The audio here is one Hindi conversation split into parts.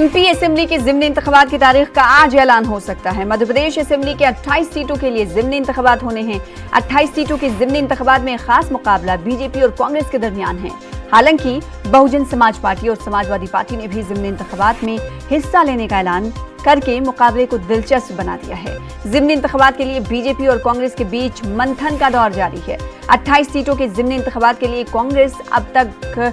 एमपी असेंबली के ज़िमनी इंतखाबात की तारीख का आज ऐलान हो सकता है। मध्य प्रदेश असेंबली के 28 सीटों के लिए ज़िमनी इंतखाबात होने हैं। 28 सीटों के ज़िमनी इंतखाबात में खास मुकाबला बीजेपी और कांग्रेस के दरमियान है। हालांकि बहुजन समाज पार्टी और समाजवादी पार्टी ने भी ज़िमनी इंतखाबात में हिस्सा लेने का ऐलान करके मुकाबले को दिलचस्प बना दिया है। ज़िमनी इंतखाबात के लिए बीजेपी और कांग्रेस के बीच मंथन का दौर जारी है। 28 सीटों के ज़िमनी इंतखाबात के लिए कांग्रेस अब तक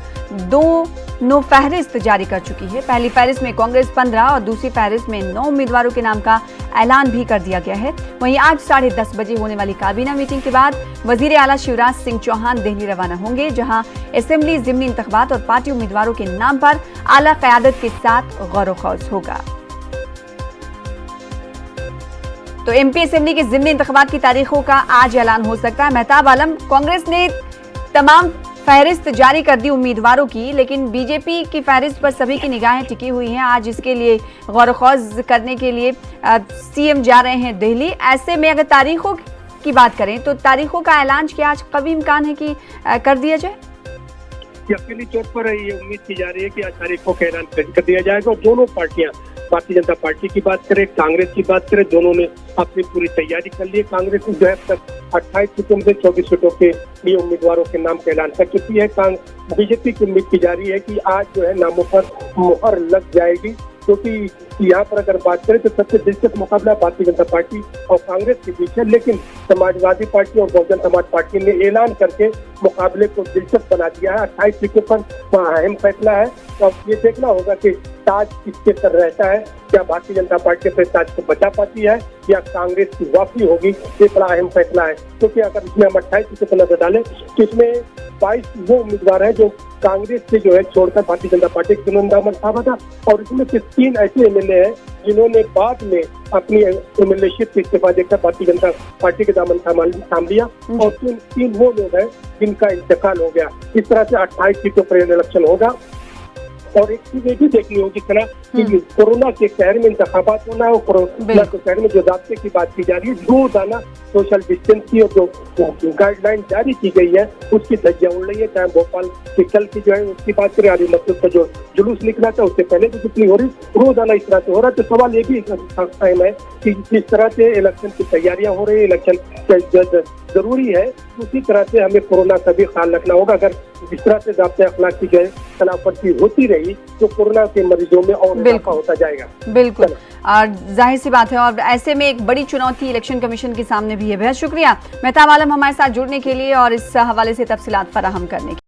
2 फहरिस्त जारी कर चुकी है। पहली फहरिस्त में कांग्रेस 15 और दूसरी फहरिस्त में 9 उम्मीदवारों के नाम का ऐलान भी कर दिया गया है। वहीं आज 10:30 बजे होने वाली काबीना मीटिंग के बाद वजीर आला शिवराज सिंह चौहान दिल्ली रवाना होंगे, जहां असेंबली ज़िमनी इंतखाबात और पार्टी उम्मीदवारों के नाम पर आला क़यादत के साथ गौर-व-ख़ौज़ होगा। तो एमपी असेंबली के ज़िमनी इंतखाबात की तारीखों का आज ऐलान हो सकता है। मेहताब आलम, कांग्रेस ने तमाम फहरिस्त जारी कर दी उम्मीदवारों की, लेकिन बीजेपी की फहरिस्त पर सभी की निगाहें टिकी हुई हैं। आज इसके लिए गौर-व-ख़ौज़ करने के लिए सीएम जा रहे हैं दिल्ली। ऐसे में अगर तारीखों की बात करें तो तारीखों का ऐलान क्या आज कभी इम्कान है कि कर दिया जाए? यकीनी तौर पर ये उम्मीद की जा रही है कि आज तारीखों का ऐलान कर दिया जाएगा। और दोनों पार्टियां, भारतीय जनता पार्टी की बात करें, कांग्रेस की बात करें, दोनों ने अपनी पूरी तैयारी कर ली है। कांग्रेस ने जो है अब तक 28 सीटों में से 24 सीटों के लिए उम्मीदवारों के नाम का ऐलान कर चुकी है। बीजेपी की उम्मीद की जा रही है कि आज जो है नामों पर मुहर लग जाएगी, क्योंकि यहाँ पर अगर बात करें तो सबसे दिलचस्प मुकाबला भारतीय जनता पार्टी और कांग्रेस के बीच है। लेकिन समाजवादी पार्टी और बहुजन समाज पार्टी ने ऐलान करके मुकाबले को दिलचस्प बना दिया है। 28 सीटों पर अहम फैसला है। तो अब ये देखना होगा कि ताज किसके सर रहता है। क्या भारतीय जनता पार्टी अपने ताज को बचा पाती है या कांग्रेस की वापसी होगी, ये बड़ा अहम फैसला है। क्योंकि अगर इसमें हम 28 सीटों पर नजर डालें तो इसमें 22 वो उम्मीदवार हैं जो कांग्रेस से जो है छोड़कर भारतीय जनता पार्टी के दामन थामा था, और इसमें से 3 ऐसे एमएलए हैं जिन्होंने बाद में अपनी एमएलएशिप से इस्तीफा देकर भारतीय जनता पार्टी के दामन थाम लिया, और 3 वो लोग हैं जिनका इंतकाल हो गया। इस तरह से 28 सीटों पर इलेक्शन होगा। और एक चीज ये भी देखनी होगी कि कोरोना के कहर में इंतखाबात होना है, और कोरोना के कहर में जो ज़ाब्ते की बात की जा रही है, रोजाना सोशल डिस्टेंस की और जो गाइडलाइन जारी की गई है उसकी धज्जियां उड़ रही है। चाहे भोपाल के कल की जो है उसकी बात करें, आदि मकसूद का जो जुलूस निकला था उससे पहले भी जितनी हो रही, रोजाना इस तरह से हो रहा है। तो सवाल ये भी कायम है कि जिस तरह से इलेक्शन की तैयारियां हो रही है, इलेक्शन जरूरी है, उसी तरह से हमें कोरोना का भी ख्याल रखना होगा। अगर जिस तरह से ज़ाब्ते अखलाक की जो है खिलाफवर्जी होती रही तो कोरोना के मरीजों में और इजाफा होता जाएगा। बिल्कुल, और जाहिर सी बात है, और ऐसे में एक बड़ी चुनौती इलेक्शन कमीशन के सामने भी है। बेहद शुक्रिया मेहताब आलम हमारे साथ जुड़ने के लिए और इस हवाले से तफसीलात फराहम करने के लिए।